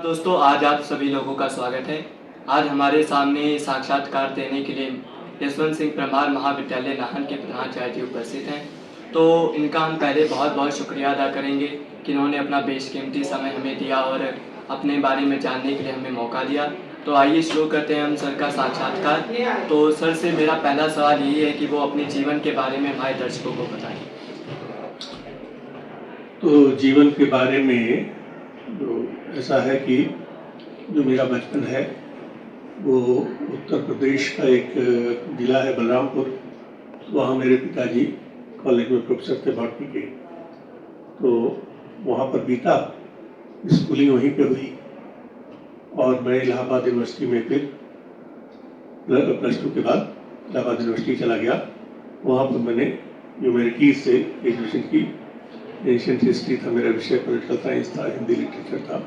दोस्तों, आज आप सभी लोगों का स्वागत है। आज हमारे सामने साक्षात्कार देने के लिए यशवंत सिंह परमार महाविद्यालय नाहन के प्रधानाचार्य जी उपस्थित हैं। तो इनका हम पहले बहुत बहुत शुक्रिया अदा करेंगे कि इन्होंने अपना बेशकीमती समय हमें दिया और अपने बारे में जानने के लिए हमें मौका दिया। तो आइए शुरू करते हैं हम सर का साक्षात्कार। तो सर से मेरा पहला सवाल यही है कि वो अपने जीवन के बारे में हमारे दर्शकों को बताएं। तो जीवन के बारे में ऐसा है कि जो मेरा बचपन है वो उत्तर प्रदेश का एक जिला है बलरामपुर। वहाँ मेरे पिताजी कॉलेज में प्रोफेसर थे भर्ती के, तो वहाँ पर बीता। स्कूलिंग वहीं पे हुई और मैं इलाहाबाद यूनिवर्सिटी में फिर प्लस टू के बाद इलाहाबाद यूनिवर्सिटी चला गया। वहाँ पर मैंने ह्यूमैनिटीज से ग्रेजुएशन की। एशियंट हिस्ट्री था मेरा विषय, पॉलिटिकल साइंस था, हिंदी लिटरेचर था।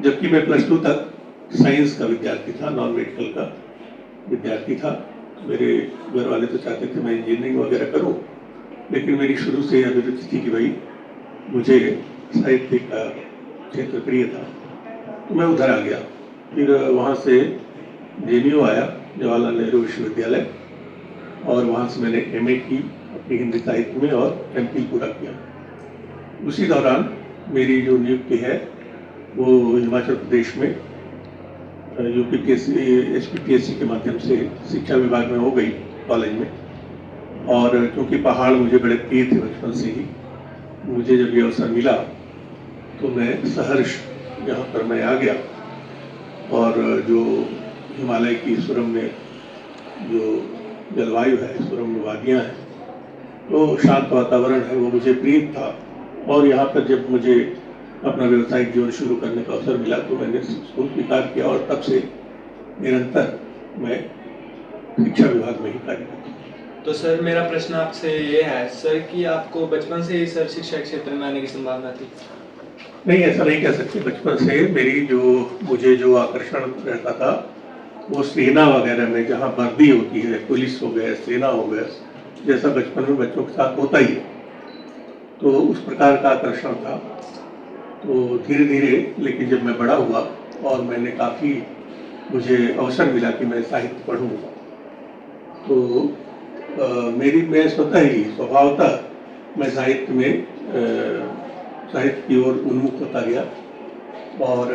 जबकि मैं प्लस टू तक साइंस का विद्यार्थी था, नॉन मेडिकल का विद्यार्थी था। मेरे घर वाले तो चाहते थे मैं इंजीनियरिंग वगैरह करूं, लेकिन मेरी शुरू से अभिरुचि थी कि भाई मुझे साहित्य का क्षेत्र प्रिय था, तो मैं उधर आ गया। फिर वहाँ से JNU आया, जवाहरलाल नेहरू विश्वविद्यालय, और वहाँ से मैंने MA की अपनी हिंदी साहित्य में और MPhil पूरा किया। उसी दौरान मेरी जो नियुक्ति है वो हिमाचल प्रदेश में UPTSC HPTSC के माध्यम से शिक्षा विभाग में हो गई कॉलेज में। और क्योंकि पहाड़ मुझे बड़े प्रिय थे बचपन से ही, मुझे जब ये अवसर मिला तो मैं सहर्ष यहाँ पर मैं आ गया। और जो हिमालय की सुरम्य जो जलवायु है, सुरम्य वादियाँ हैं, तो शांत वातावरण है, वो मुझे प्रिय था। और यहाँ पर जब मुझे अपना व्यवसायिक जीवन शुरू करने का अवसर मिला तो मैंने उसको स्वीकार किया और तब से निरंतर मैं शिक्षा विभाग में ही कार्य करता हूँ। तो सर मेरा प्रश्न आपसे ये है सर कि आपको बचपन से ही सर शिक्षा क्षेत्र में आने की संभावना थी? नहीं, ऐसा नहीं कह सकते। बचपन से मुझे जो आकर्षण रहता था वो सेना वगैरह में, जहाँ वर्दी होती है, पुलिस हो गया, सेना हो गया, जैसा बचपन में बच्चों के साथ होता ही है, तो उस प्रकार का आकर्षण था। तो धीरे धीरे, लेकिन जब मैं बड़ा हुआ और मैंने काफ़ी मुझे अवसर मिला कि मैं साहित्य पढ़ूँ, तो मैं स्वतः ही स्वभावतः मैं साहित्य की ओर उन्मुख होता गया। और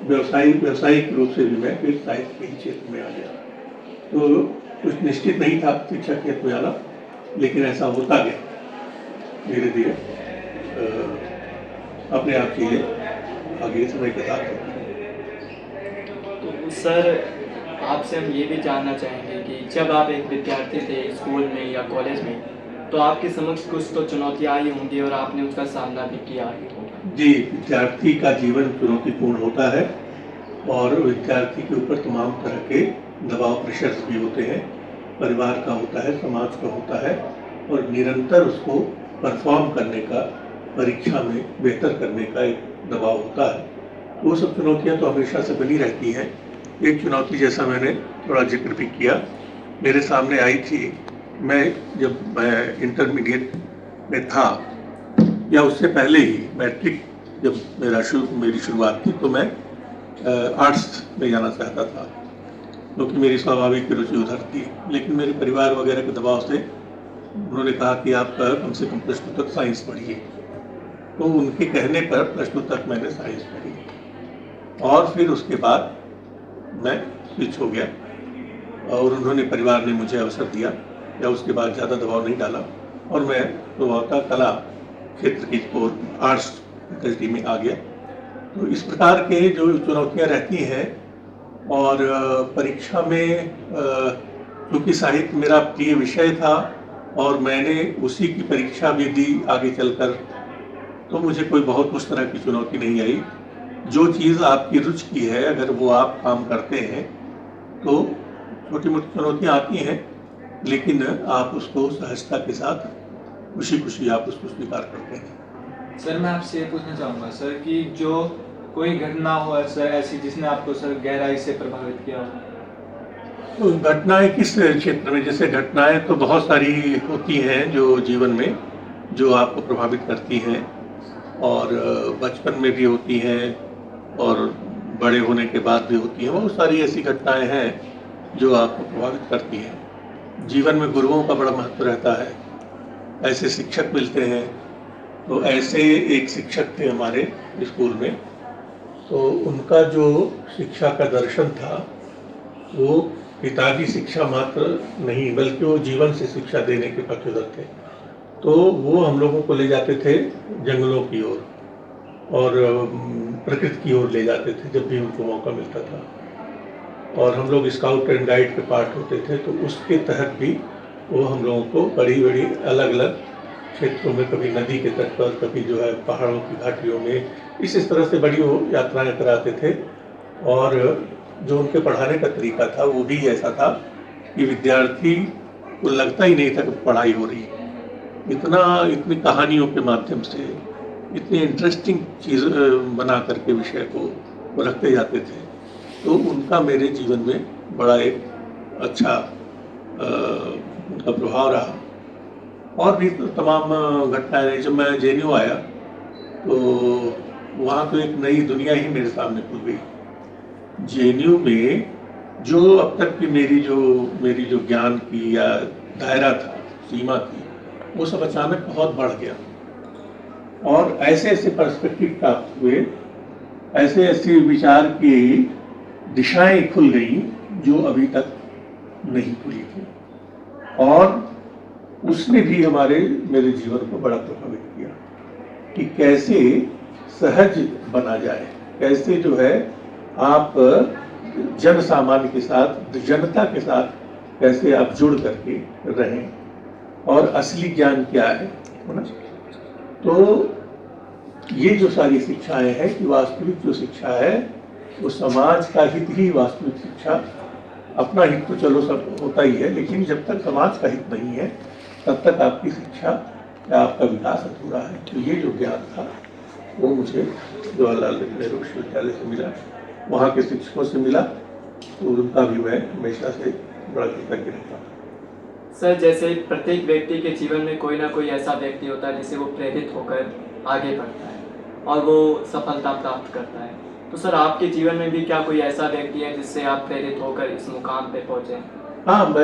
व्यावसायिक रूप से भी मैं फिर साहित्य के ही क्षेत्र में आ गया। तो कुछ निश्चित नहीं था शिक्षा क्षेत्र में आना, लेकिन ऐसा होता गया धीरे धीरे अपने आप चीज़ें आगे समय के साथ होती हैं। तो सर आपसे हम ये भी जानना चाहेंगे कि जब आप एक विद्यार्थी थे स्कूल में या कॉलेज में, तो आपके समक्ष कुछ तो चुनौतियाँ आई होंगी और आपने उसका सामना भी किया होगा। जी, विद्यार्थी का जीवन चुनौतीपूर्ण होता है और विद्यार्थी के ऊपर तमाम तरह के दबाव, प्रेशर्स भी होते हैं। परिवार का होता है, समाज का होता है, और निरंतर उसको परफॉर्म करने का, परीक्षा में बेहतर करने का एक दबाव होता है। वो सब चुनौतियां तो हमेशा से बनी रहती हैं। एक चुनौती, जैसा मैंने थोड़ा जिक्र भी किया, मेरे सामने आई थी। जब मैं इंटरमीडिएट में था या उससे पहले ही, मैट्रिक जब मेरी शुरुआत थी, तो मैं आर्ट्स में जाना चाहता था, क्योंकि मेरी स्वाभाविक रुचि उधर थी। लेकिन मेरे परिवार वगैरह के दबाव से उन्होंने कहा कि आप कम से कम प्लस टू तक साइंस पढ़िए। तो उनके कहने पर प्लस टू तक मैंने साइंस पढ़ी, और फिर उसके बाद मैं स्विच हो गया और उन्होंने, परिवार ने मुझे अवसर दिया, या उसके बाद ज़्यादा दबाव नहीं डाला, और मैं स्वभावतः कला क्षेत्र की ओर, आर्ट्स फैकल्टी में आ गया। तो इस प्रकार के जो चुनौतियाँ रहती हैं, और परीक्षा में क्योंकि साहित्य मेरा प्रिय विषय था और मैंने उसी की परीक्षा भी दी आगे चलकर, तो मुझे कोई बहुत उस तरह की चुनौती नहीं आई। जो चीज़ आपकी रुचि की है, अगर वो आप काम करते हैं तो छोटी मोटी चुनौतियाँ आती हैं, लेकिन आप उसको सहजता के साथ खुशी खुशी आप उसको स्वीकार करते हैं। सर मैं आपसे ये पूछना चाहूँगा सर कि जो कोई घटना हो सर ऐसी जिसने आपको सर गहराई से प्रभावित किया हो? तो घटनाएं किस क्षेत्र में? जैसे घटनाएं तो बहुत सारी होती हैं जो जीवन में, जो आपको प्रभावित करती हैं, और बचपन में भी होती हैं, और बड़े होने के बाद भी होती हैं। बहुत सारी ऐसी घटनाएं हैं जो आपको प्रभावित करती हैं। जीवन में गुरुओं का बड़ा महत्व रहता है, ऐसे शिक्षक मिलते हैं। तो ऐसे एक शिक्षक थे हमारे स्कूल में, तो उनका जो शिक्षा का दर्शन था वो किताबी शिक्षा मात्र नहीं बल्कि वो जीवन से शिक्षा देने के पक्षधर थे। तो वो हम लोगों को ले जाते थे जंगलों की ओर और प्रकृति की ओर ले जाते थे जब भी उनको मौका मिलता था। और हम लोग स्काउट एंड गाइड के पार्ट होते थे, तो उसके तहत भी वो हम लोगों को बड़ी बड़ी अलग अलग क्षेत्रों में, कभी नदी के तट पर, कभी जो है पहाड़ों की घाटियों में, इस तरह से बड़ी वो यात्राएं कराते थे। और जो उनके पढ़ाने का तरीका था वो भी ऐसा था कि विद्यार्थी को लगता ही नहीं था कि पढ़ाई हो रही है। इतनी कहानियों के माध्यम से इतनी इंटरेस्टिंग चीज़ बना करके विषय को वो रखते जाते थे। तो उनका मेरे जीवन में बड़ा एक अच्छा उनका प्रभाव रहा। और भी तो तमाम घटनाएं रही। जब मैं JNU आया तो वहाँ तो एक नई दुनिया ही मेरे सामने खुल गई। JNU में जो अब तक की मेरी जो ज्ञान की या दायरा था, सीमा थी, वो सब अचानक बहुत बढ़ गया और ऐसे ऐसे पर्सपेक्टिव प्राप्त हुए, ऐसे ऐसे विचार की दिशाएं खुल गई जो अभी तक नहीं खुली थी। और उसने भी मेरे जीवन को बड़ा प्रभावित किया कि कैसे सहज बना जाए, कैसे जो है आप जन सामान्य के साथ, जनता के साथ कैसे आप जुड़ करके रहें और असली ज्ञान क्या है ना। तो ये जो सारी शिक्षाएं हैं कि वास्तविक जो शिक्षा है वो समाज का हित ही वास्तविक शिक्षा। अपना हित तो चलो सब होता ही है, लेकिन जब तक समाज का हित नहीं है तब तक आपकी शिक्षा या आपका विकास अधूरा है। तो ये जो ज्ञान था वो मुझे जवाहरलाल नेहरू विश्वविद्यालय से मिला, वहाँ के शिक्षकों से मिला, तो उनका भी मैं हमेशा से बड़ा कृतज्ञ रहता हूँ। सर, जैसे प्रत्येक व्यक्ति के जीवन में कोई ना कोई ऐसा व्यक्ति होता है जिससे वो प्रेरित होकर आगे बढ़ता है और वो सफलता प्राप्त करता है। तो सर, आपके जीवन में भी क्या कोई ऐसा व्यक्ति है जिससे आप प्रेरित होकर इस मुकाम पे पहुँचे? हाँ,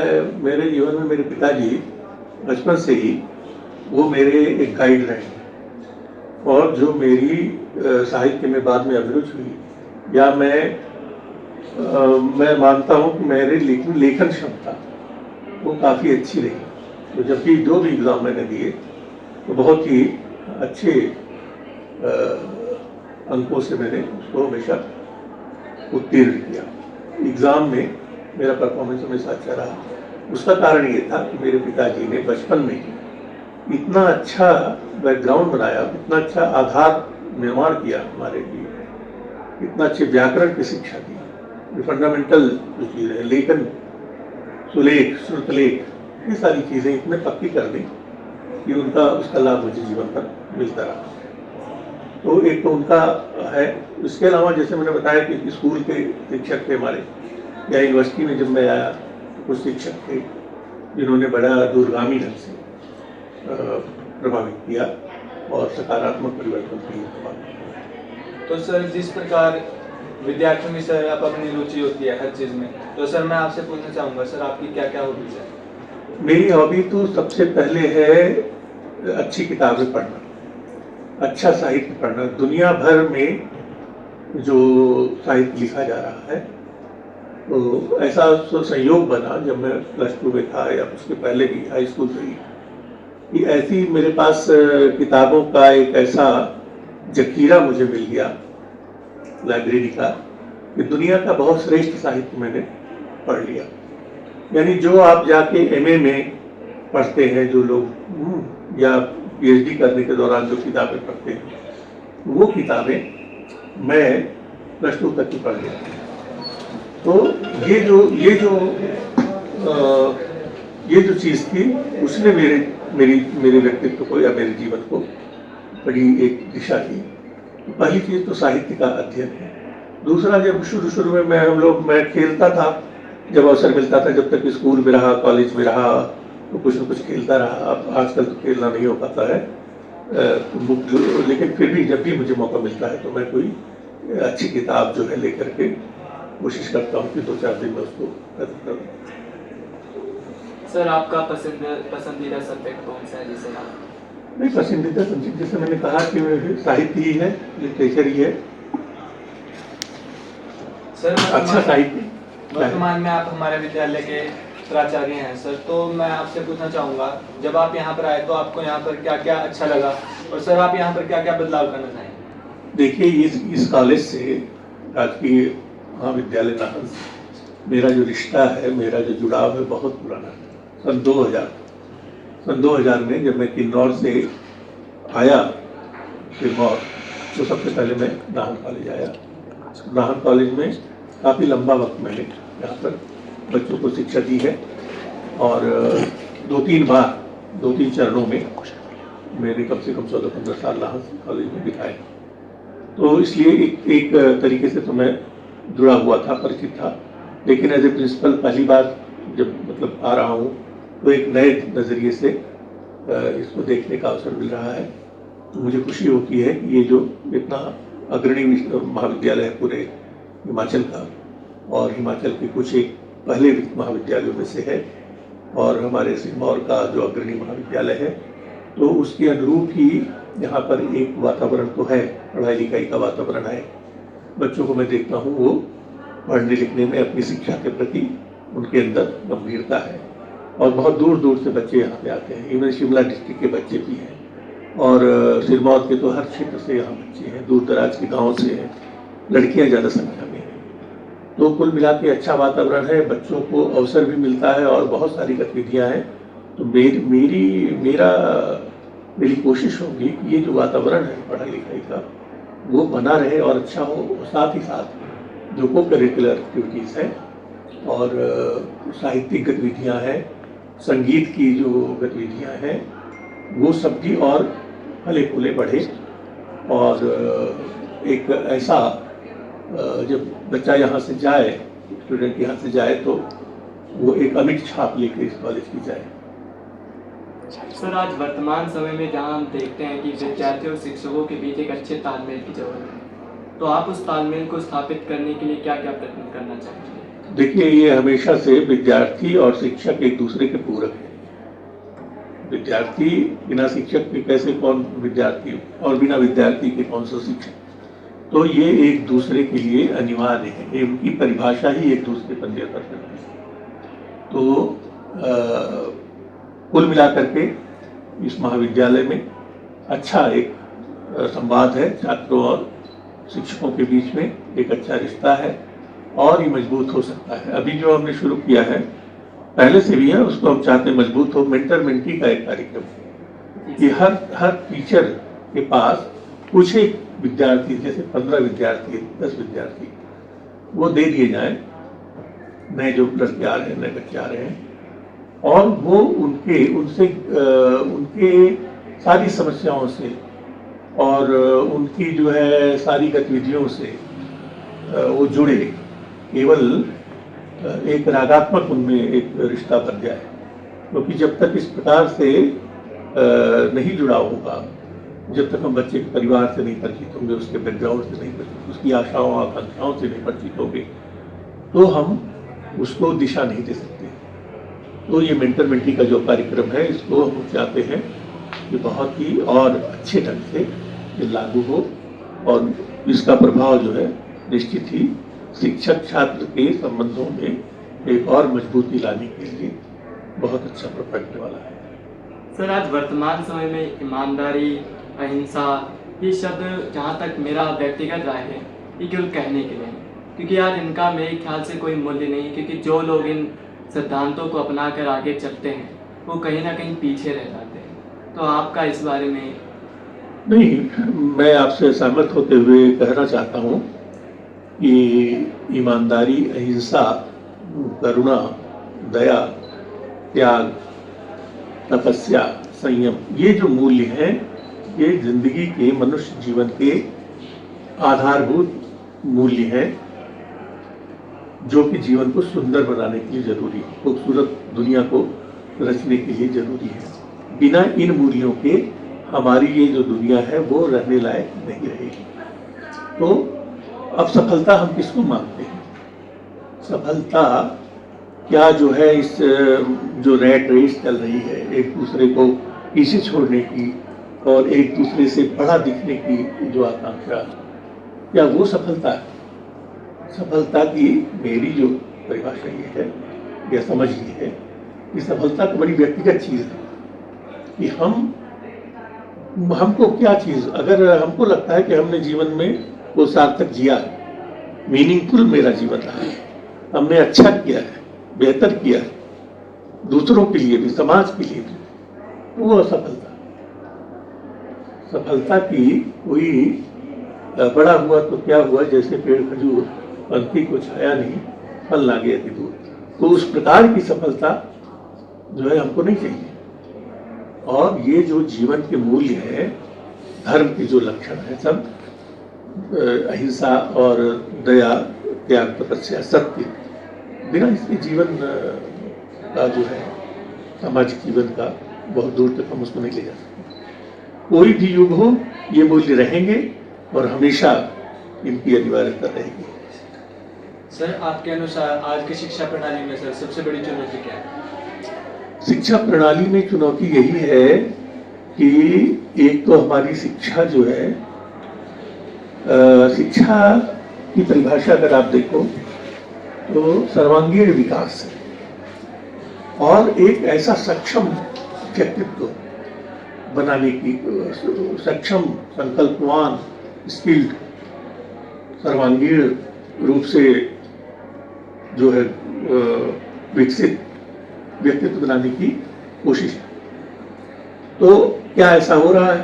मेरे जीवन में मेरे पिताजी बचपन से ही वो मेरे एक गाइड रहे और जो मेरी साहित्य में बाद में अभिरुचि हुई, या मैं मानता हूँ कि मेरे लेखन क्षमता वो काफ़ी अच्छी रही। तो जब भी जो भी एग्ज़ाम मैंने दिए तो बहुत ही अच्छे अंकों से मैंने उसको हमेशा उत्तीर्ण किया। एग्ज़ाम में मेरा परफॉर्मेंस हमेशा अच्छा रहा। उसका कारण ये था कि मेरे पिताजी ने बचपन में ही इतना अच्छा बैकग्राउंड बनाया, इतना अच्छा आधार निर्माण किया हमारे लिए, इतना अच्छे व्याकरण की शिक्षा दी, फंडामेंटल जो चीज़ है, लेखन, सुलेख, श्रुतलेख, ये सारी चीज़ें इतने पक्की कर दी कि उसका लाभ मुझे जीवन पर मिलता रहा। तो एक तो उनका है। इसके अलावा जैसे मैंने बताया कि स्कूल के शिक्षक थे हमारे, या यूनिवर्सिटी में जब मैं आया तो कुछ शिक्षक थे जिन्होंने बड़ा दूरगामी ढंग से प्रभावित किया और सकारात्मक परिवर्तन के लिए। तो सर, जिस प्रकार विद्यार्थियों में सर आप अपनी रुचि होती है हर चीज़ में, तो सर मैं आपसे पूछना चाहूँगा सर, आपकी क्या क्या हॉबीज है? मेरी हॉबी तो सबसे पहले है अच्छी किताबें पढ़ना, अच्छा साहित्य पढ़ना। दुनिया भर में जो साहित्य लिखा जा रहा है, तो ऐसा संयोग बना जब मैं +2 में था या उसके पहले भी हाई स्कूल से ही, कि ऐसी मेरे पास किताबों का एक ऐसा जखीरा मुझे मिल गया लाइब्रेरी का कि दुनिया का बहुत श्रेष्ठ साहित्य मैंने पढ़ लिया। यानी जो आप जाके MA में पढ़ते हैं जो लोग, या PhD करने के दौरान जो किताबें पढ़ते हैं, वो किताबें मैं +2 तक ही पढ़ लिया। तो ये जो चीज़ थी उसने मेरे व्यक्तित्व को या मेरे जीवन को बड़ी एक दिशा दी। पहली चीज़ तो साहित्य का अध्ययन है। दूसरा, जब शुरू में मैं खेलता था, जब अवसर मिलता था, जब तक स्कूल में रहा, कॉलेज में रहा, तो कुछ न कुछ खेलता रहा। अब आजकल तो खेलना नहीं हो पाता है, लेकिन फिर भी जब भी मुझे मौका मिलता है तो मैं कोई अच्छी किताब जो है लेकर के कोशिश करता हूँ कि 2-4 दिन में उसको खत्म करूँ। सर आपका पसंदीदा सब्जेक्ट कौन सा है जिसे आप नहीं, पसंदीदा सब्जेक्ट जैसे मैंने कहा कि साहित्य ही है, लिटरेचर ही है, सर अच्छा साहित्य। वर्तमान में आप हमारे विद्यालय के प्राचार्य हैं सर, तो मैं आपसे पूछना चाहूँगा जब आप यहाँ पर आए तो आपको यहाँ पर क्या क्या अच्छा लगा, और सर आप यहाँ पर क्या क्या बदलाव करना चाहेंगे? देखिए, इस कॉलेज से, राजकीय महाविद्यालय नाहन से मेरा जो रिश्ता है, मेरा जो जुड़ाव है, बहुत पुराना है। सन 2000 में जब मैं किन्नौर से आया सिरमौर, तो सबसे पहले मैं नाहन कॉलेज आया। नाहन कॉलेज में काफ़ी लंबा वक्त मैंने यहाँ पर बच्चों को शिक्षा दी है, और 2-3 चरणों में मैंने कम से कम 14-15 साल नाहन कॉलेज में बिताए। तो इसलिए एक तरीके से तो मैं जुड़ा हुआ था, परिचित था। लेकिन एज ए प्रिंसिपल पहली बार जब मतलब आ रहा हूँ, तो एक नए नज़रिए से इसको देखने का अवसर मिल रहा है। तो मुझे खुशी होती है कि ये जो इतना अग्रणी महाविद्यालय है पूरे हिमाचल का, और हिमाचल के कुछ एक पहले महाविद्यालयों में से है, और हमारे सिरमौर का जो अग्रणी महाविद्यालय है, तो उसके अनुरूप ही यहाँ पर एक वातावरण तो है, पढ़ाई लिखाई का वातावरण है। बच्चों को मैं देखता हूँ वो पढ़ने लिखने में, अपनी शिक्षा के प्रति उनके अंदर गंभीरता है, और बहुत दूर दूर से बच्चे यहाँ पे आते हैं। इवन शिमला डिस्ट्रिक्ट के बच्चे भी हैं, और सिरमौर के तो हर क्षेत्र से यहाँ बच्चे हैं, दूर दराज के गाँव से हैं, लड़कियाँ ज़्यादा संख्या में हैं। तो कुल मिला के अच्छा वातावरण है, बच्चों को अवसर भी मिलता है, और बहुत सारी गतिविधियाँ हैं। तो मेरी कोशिश होगी कि ये जो वातावरण है पढ़ाई लिखाई का, वो बना रहे और अच्छा हो। साथ ही साथ जो को करिकुलर एक्टिविटीज़ हैं, और साहित्यिक गतिविधियाँ हैं, संगीत की जो गतिविधियाँ हैं, वो सब भी और फले फूले बढ़े। और एक ऐसा जब बच्चा यहाँ से जाए, स्टूडेंट यहाँ से जाए, तो वो एक अमिट छाप लेकर इस कॉलेज की जाए। सर आज वर्तमान समय में जहाँ हम देखते हैं कि विद्यार्थियों और शिक्षकों के बीच एक अच्छे तालमेल की जरूरत है, तो आप उस तालमेल को स्थापित करने के लिए क्या क्या प्रयत्न करना चाहेंगे? देखिए, ये हमेशा से विद्यार्थी और शिक्षक एक दूसरे के पूरक हैं। विद्यार्थी बिना शिक्षक के कैसे कौन विद्यार्थी, और बिना विद्यार्थी के कौन सा शिक्षक। तो ये एक दूसरे के लिए अनिवार्य है, इनकी परिभाषा ही एक दूसरे पर निर्भर करती है। तो कुल मिलाकर के इस महाविद्यालय में अच्छा एक संवाद है, छात्रों और शिक्षकों के बीच में एक अच्छा रिश्ता है, और ये मजबूत हो सकता है। अभी जो हमने शुरू किया है, पहले से भी है, उसको हम चाहते हैं मजबूत हो। मेंटर मेंटी का एक कार्यक्रम है कि हर टीचर के पास कुछ एक विद्यार्थी, जैसे 15 विद्यार्थी, 10 विद्यार्थी, वो दे दिए जाएं, नए जो लड़के आ रहे हैं, नए बच्चे आ रहे हैं, और वो उनके सारी समस्याओं से और उनकी जो है सारी गतिविधियों से वो जुड़े। केवल एक रागात्मक उनमें एक रिश्ता बन जाए, क्योंकि जब तक इस प्रकार से नहीं जुड़ा होगा, जब तक हम बच्चे के परिवार से नहीं परिचित होंगे, उसके बैकग्राउंड से नहीं परिचित, उसकी आशाओं आकांक्षाओं से नहीं परिचित होंगे, तो हम उसको दिशा नहीं दे सकते। तो ये मेंटर मेंटी का जो कार्यक्रम है, इसको हम चाहते हैं कि बहुत ही और अच्छे ढंग से ये लागू हो, और इसका प्रभाव जो है निश्चित ही शिक्षक छात्र के संबंधों में एक और मजबूती लाने के लिए बहुत अच्छा पड़ने वाला है। सर आज वर्तमान समय में ईमानदारी, अहिंसा, ये शब्द जहाँ तक मेरा व्यक्तिगत राय है, ये केवल कहने के लिए, क्योंकि यार इनका मेरे ख्याल से कोई मूल्य नहीं, क्योंकि जो लोग इन सिद्धांतों को अपना कर आगे चलते हैं, वो कहीं ना कहीं पीछे रह जाते हैं। तो आपका इस बारे में? नहीं, मैं आपसे सहमत होते हुए कहना चाहता हूँ कि ईमानदारी, अहिंसा, करुणा, दया, त्याग, तपस्या, संयम, ये जो मूल्य हैं, ये जिंदगी के, मनुष्य जीवन के आधारभूत मूल्य हैं, जो कि जीवन को सुंदर बनाने के लिए जरूरी है, खूबसूरत दुनिया को रचने के लिए जरूरी है। बिना इन मूल्यों के हमारी ये जो दुनिया है वो रहने लायक नहीं रहेगी। तो अब सफलता हम किसको मानते हैं? सफलता क्या जो है इस जो रैट रेस चल रही है एक दूसरे को पीछे छोड़ने की और एक दूसरे से बड़ा दिखने की जो आकांक्षा, क्या वो सफलता है? सफलता की मेरी जो परिभाषा ये है या समझ ये है कि सफलता तो बड़ी व्यक्तिगत चीज़ है कि हमको क्या चीज़, अगर हमको लगता है कि हमने जीवन में वो सार्थक जिया है, मीनिंगफुल मेरा जीवन रहा है, हमने अच्छा किया है, बेहतर किया है, दूसरों के लिए भी, समाज के लिए भी, तो वो सफलता। सफलता की कोई बड़ा हुआ तो क्या हुआ, जैसे पेड़ खजूर पंक्ति को छाया नहीं, फल लागे अति दूर, तो उस प्रकार की सफलता जो है हमको नहीं चाहिए। और ये जो जीवन के मूल्य है, धर्म के जो लक्षण है, सब अहिंसा और दया, त्याग, तपस्या, सत्य, बिना इसके जीवन का जो है सामाजिक जीवन का बहुत दूर तक हम उसको नहीं ले जा सकते। कोई भी युग हो ये मूल्य रहेंगे और हमेशा इनकी अनिवार्यता रहेगी। सर आपके अनुसार आज की शिक्षा प्रणाली में सर सबसे बड़ी चुनौती क्या है? शिक्षा प्रणाली में चुनौती यही है कि एक तो हमारी शिक्षा जो है, शिक्षा की परिभाषा अगर आप देखो तो सर्वांगीण विकास है और एक ऐसा सक्षम व्यक्तित्व बनाने की, सक्षम, संकल्पवान, स्किल्ड, सर्वांगीण रूप से जो है विकसित व्यक्तित्व बनाने की कोशिश है। तो क्या ऐसा हो रहा है?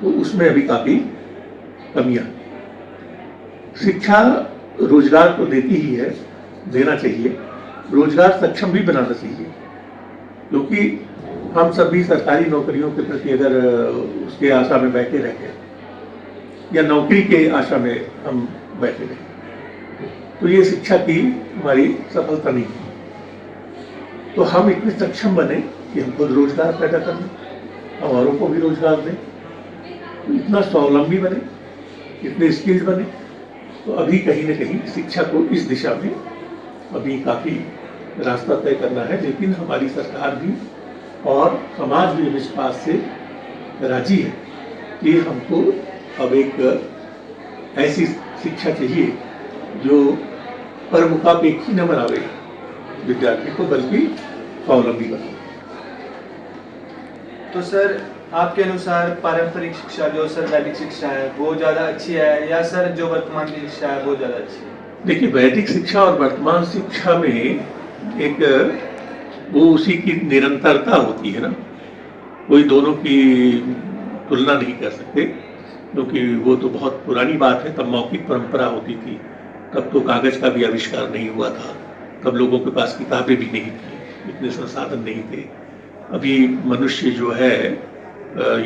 तो उसमें अभी काफी कमियां। शिक्षा रोजगार तो देती ही है, देना चाहिए, रोजगार सक्षम भी बनाना चाहिए, क्योंकि हम सभी सरकारी नौकरियों के प्रति अगर उसके आशा में बैठे रहे या नौकरी के आशा में हम बैठे रहे तो ये शिक्षा की हमारी सफलता नहीं है। तो हम इतने सक्षम बने कि हम खुद रोजगार पैदा कर लें, हमारों को भी रोजगार दें, तो इतना स्वावलंबी बने, इतने स्किल्ड बने। तो अभी कहीं ना कहीं शिक्षा को इस दिशा में अभी काफ़ी रास्ता तय करना है, लेकिन हमारी सरकार भी और समाज भी इस बात से राजी है कि हमको अब एक ऐसी शिक्षा चाहिए जो परमुखापेक्षी न बनावे विद्यार्थी को, बल्कि स्वावलंबी बनाए। तो सर आपके अनुसार पारंपरिक शिक्षा जो सर वैदिक शिक्षा है वो ज़्यादा अच्छी है या सर जो वर्तमान की शिक्षा है वो ज़्यादा अच्छी है? देखिए, वैदिक शिक्षा और वर्तमान शिक्षा में एक वो उसी की निरंतरता होती है ना, कोई दोनों की तुलना नहीं कर सकते, क्योंकि वो तो बहुत पुरानी बात है। तब मौखिक परंपरा होती थी, तब तो कागज का भी आविष्कार नहीं हुआ था, तब लोगों के पास किताबें भी नहीं थी, इतने संसाधन नहीं थे। अभी मनुष्य जो है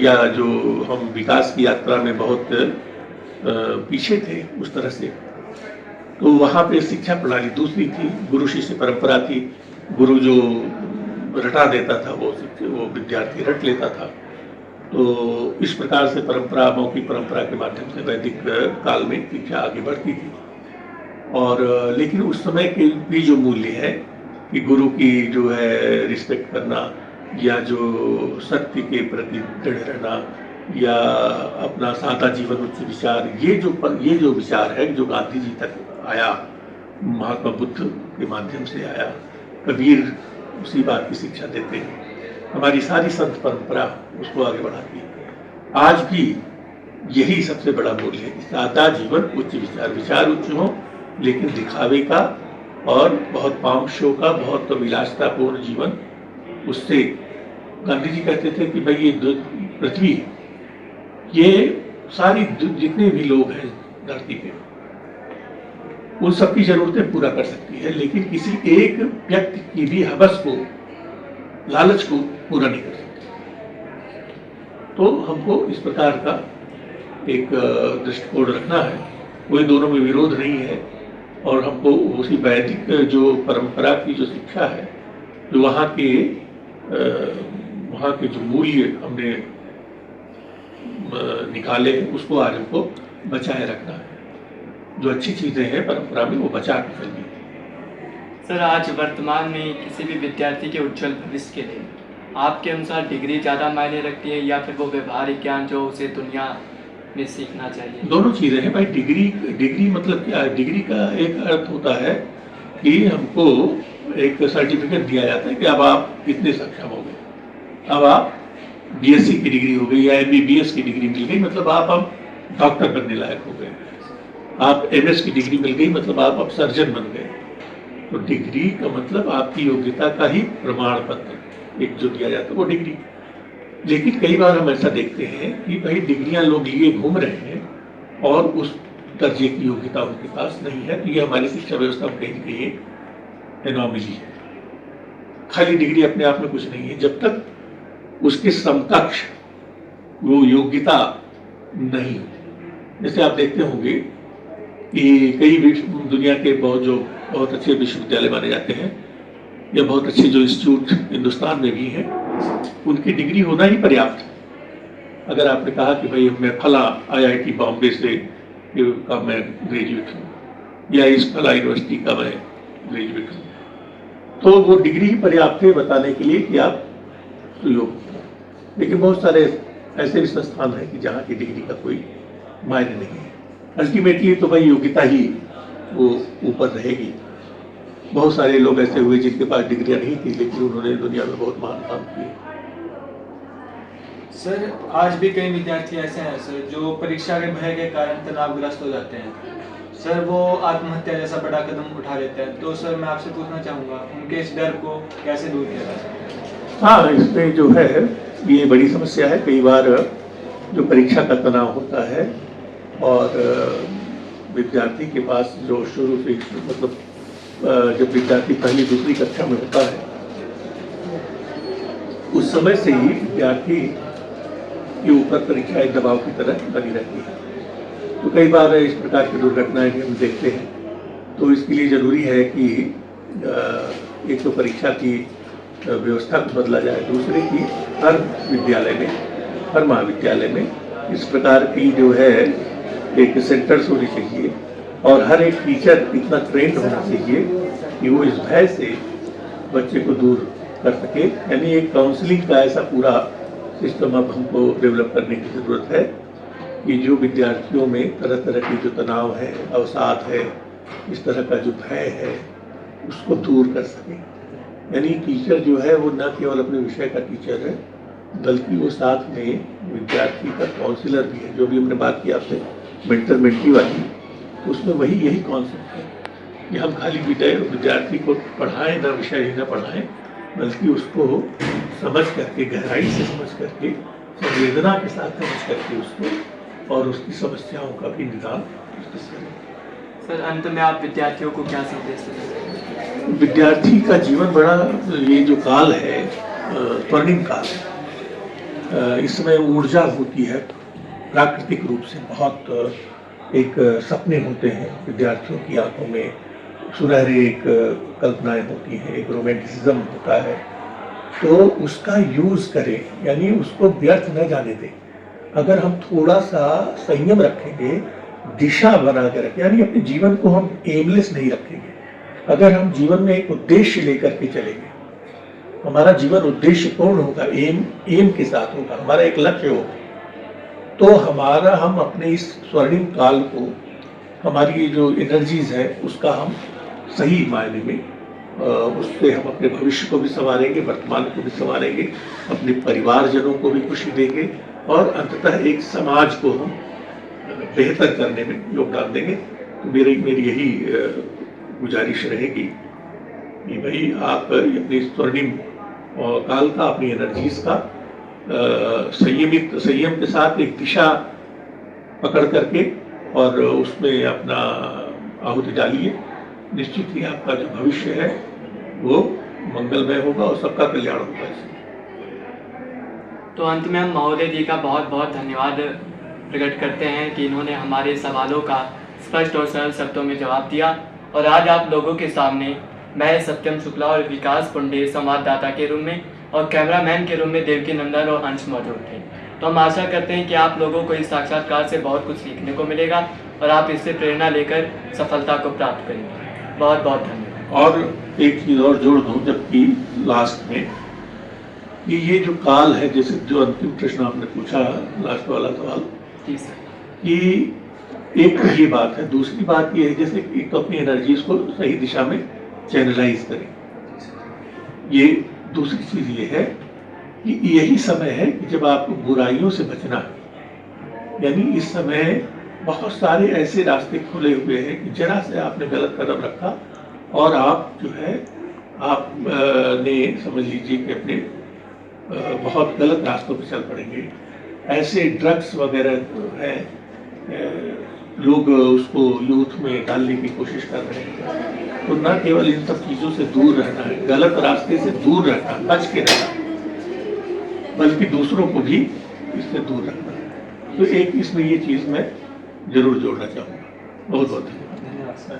या जो हम विकास की यात्रा में बहुत पीछे थे उस तरह से, तो वहाँ पे शिक्षा प्रणाली दूसरी थी, गुरु शिष्य परंपरा थी। गुरु जो रटा देता था वो विद्यार्थी रट लेता था। तो इस प्रकार से परंपरा, मौखिक परंपरा के माध्यम से वैदिक काल में शिक्षा आगे बढ़ती थी। और लेकिन उस समय के भी जो मूल्य है कि गुरु की जो है रिस्पेक्ट करना, या जो सत्य के प्रति दृढ़ रहना, या अपना सादा जीवन उच्च विचार, ये जो विचार है जो गांधी जी तक आया, महात्मा बुद्ध के माध्यम से आया, कबीर उसी बात की शिक्षा देते हैं। हमारी सारी संत परंपरा उसको आगे बढ़ाती है। आज भी यही सबसे बड़ा मूल्य है, सादा जीवन उच्च विचार, विचार उच्च हो लेकिन दिखावे का और बहुत पाम शो का, बहुत विलासतापूर्ण जीवन, उससे गांधी जी कहते थे कि भाई ये पृथ्वी, ये सारी जितने भी लोग हैं धरती पे, उन सबकी जरूरतें पूरा कर सकती है, लेकिन किसी एक व्यक्ति की भी हवस को, लालच को पूरा नहीं कर सकती। तो हमको इस प्रकार का एक दृष्टिकोण रखना है, कोई दोनों में विरोध नहीं है। और हमको उसी वैदिक जो परंपरा की जो शिक्षा है, जो वहाँ के जो मूल्य हमने निकाले हैं, उसको आज हमको बचाए रखना है। जो अच्छी चीज़ें हैं परंपरा में वो बचा के चलिए। सर, आज वर्तमान में किसी भी विद्यार्थी के उज्जवल भविष्य के लिए आपके अनुसार डिग्री ज़्यादा मायने रखती है या फिर वो व्यवहारिक ज्ञान जो उसे दुनिया में सीखना चाहिए? दोनों चीज़ें हैं भाई। डिग्री मतलब क्या है? डिग्री का एक अर्थ होता है कि हमको एक सर्टिफिकेट दिया जाता है कि अब आप इतने सक्षम हो गए, अब आप बीएससी की डिग्री हो गई या एमबीबीएस की डिग्री मिल गई, मतलब आप अब डॉक्टर बनने लायक हो गए। आप एमएस की डिग्री मिल गई, मतलब आप अब सर्जन बन गए। तो डिग्री का मतलब आपकी योग्यता का ही प्रमाण पत्र एक जो दिया जाता है वो डिग्री। लेकिन कई बार हम ऐसा देखते हैं कि भाई डिग्रियां लोग लिए घूम रहे हैं और उस दर्जे की योग्यता उनके पास नहीं है। तो ये हमारी शिक्षा व्यवस्था में कहीं ना कहीं एनोमली है। खाली डिग्री अपने आप में कुछ नहीं है जब तक उसके समकक्ष वो योग्यता नहीं हो। जैसे आप देखते होंगे कि कई दुनिया के बहुत अच्छे विश्वविद्यालय माने जाते हैं या बहुत अच्छे जो इंस्टीट्यूट हिंदुस्तान में भी हैं, उनकी डिग्री होना ही पर्याप्त है। अगर आपने कहा कि भाई मैं फला आईआईटी बॉम्बे से का मैं ग्रेजुएट हूँ या इस फला यूनिवर्सिटी का मैं ग्रेजुएट हूँ, तो वो डिग्री ही पर्याप्त है बताने के लिए कि आप सुयोग्य हैं। लेकिन बहुत सारे ऐसे भी संस्थान हैं कि जहाँ की डिग्री का कोई मायने नहीं है। अल्टीमेटली तो भाई योग्यता ही वो ऊपर रहेगी। बहुत सारे लोग ऐसे हुए जिनके पास डिग्रियां नहीं थी लेकिन उन्होंने दुनिया में बहुत महान काम किए। सर, आज भी कई विद्यार्थी ऐसे हैं सर जो परीक्षा के भय के कारण तनावग्रस्त हो जाते हैं। सर, वो आत्महत्या जैसा बड़ा कदम उठा लेते हैं। तो सर, मैं आपसे पूछना चाहूँगा उनके इस डर को कैसे दूर किया जा सकता है? हाँ, इसमें जो है ये बड़ी समस्या है। कई बार जो परीक्षा का तनाव होता है और विद्यार्थी के पास जो शुरू से मतलब जब विद्यार्थी पहली दूसरी कक्षा में होता है उस समय से ही विद्यार्थी के ऊपर परीक्षा एक दबाव की तरह बनी रहती है। तो कई बार इस प्रकार की दुर्घटनाएं भी हम देखते हैं। तो इसके लिए ज़रूरी है कि एक तो परीक्षा की व्यवस्था को बदला जाए, दूसरे की हर विद्यालय में, हर महाविद्यालय में इस प्रकार की जो है एक सेंटर्स होनी चाहिए और हर एक टीचर इतना ट्रेंड होना चाहिए कि वो इस भय से बच्चे को दूर कर सके। यानी एक काउंसलिंग का ऐसा पूरा सिस्टम अब हमको डेवलप करने की ज़रूरत है कि जो विद्यार्थियों में तरह तरह की जो तनाव है, अवसाद है, इस तरह का जो भय है उसको दूर कर सके। यानी टीचर जो है वो न केवल अपने विषय का टीचर है बल्कि वो साथ में विद्यार्थी का काउंसलर भी है। जो भी हमने बात की आपसे मेंटर मेंटी वाली, उसमें वही यही कॉन्सेप्ट है कि हम खाली विद्यार्थी को पढ़ाएं, ना विषय ही ना पढ़ाएं, बल्कि उसको समझ करके, गहराई से समझ करके, संवेदना के साथ समझ करके उसको और उसकी समस्याओं का भी निदान करें। सर, अंत में आप विद्यार्थियों को क्या संदेश देंगे? विद्यार्थी का जीवन बड़ा, ये जो काल है स्वर्णिम काल है। इस समय ऊर्जा होती है प्राकृतिक रूप से, बहुत एक सपने होते हैं विद्यार्थियों की आंखों में, सुनहरे एक कल्पनाएं होती हैं, एक रोमांटिसिज्म होता है। तो उसका यूज़ करें, यानी उसको व्यर्थ न जाने दें। अगर हम थोड़ा सा संयम रखेंगे, दिशा बना के रखें, यानी अपने जीवन को हम एमलेस नहीं रखेंगे। अगर हम जीवन में एक उद्देश्य लेकर के चलेंगे, हमारा जीवन उद्देश्यपूर्ण होगा, एम के साथ होगा, हमारा एक लक्ष्य होगा, तो हम अपने इस स्वर्णिम काल को, हमारी जो एनर्जीज है उसका हम सही मायने में उससे हम अपने भविष्य को भी संवारेंगे, वर्तमान को भी संवारेंगे, अपने परिवारजनों को भी खुशी देंगे और अंततः एक समाज को हम बेहतर करने में योगदान देंगे। तो मेरी यही गुजारिश रहेगी कि भाई आप अपनी स्वर्णिम काल का, अपनी एनर्जीज का संयम के साथ एक दिशा पकड़ करके और उसमें अपना आहुति डालिए। निश्चित ही आपका जो भविष्य है वो मंगलमय होगा और सबका कल्याण होगा इसमें। तो अंत में हम महोदय जी का बहुत बहुत धन्यवाद प्रकट करते हैं कि इन्होंने हमारे सवालों का स्पष्ट और सरल शब्दों में जवाब दिया और आज आप लोगों के सामने मैं सत्यम शुक्ला और विकास पुंडे संवाददाता के रूम में और कैमरामैन के रूम में देवकी नंदन और अंश मौजूद थे। तो हम आशा करते हैं कि आप लोगों को इस साक्षात्कार से बहुत कुछ सीखने को मिलेगा और आप इससे प्रेरणा लेकर सफलता को प्राप्त करेंगे। बहुत बहुत धन्यवाद। और एक चीज़ और जोड़ दूँ जबकि लास्ट में कि ये जो काल है, जैसे जो अंतिम प्रश्न आपने पूछा लास्ट वाला सवाल, जी सर। कि एक तो ये बात है, दूसरी बात ये है जैसे एक तो अपनी एनर्जीज को सही दिशा में चैनलाइज करें। ये दूसरी चीज़ ये है कि यही समय है कि जब आपको बुराइयों से बचना है। यानी इस समय बहुत सारे ऐसे रास्ते खुले हुए हैं कि जरा से आपने गलत कदम रखा और आप जो है आप ने समझ लीजिए कि अपने बहुत गलत रास्तों पर चल पड़ेंगे। ऐसे ड्रग्स वगैरह तो है, लोग उसको यूथ में डालने की कोशिश कर रहे हैं। तो न केवल इन सब चीज़ों से दूर रहना है, गलत रास्ते से दूर रहना, बच के रहना, बल्कि दूसरों को भी इससे दूर रखना है। तो एक इसमें ये चीज़ मैं जरूर जोड़ना चाहूँगा। बहुत बहुत धन्यवाद। धन्यवाद सर।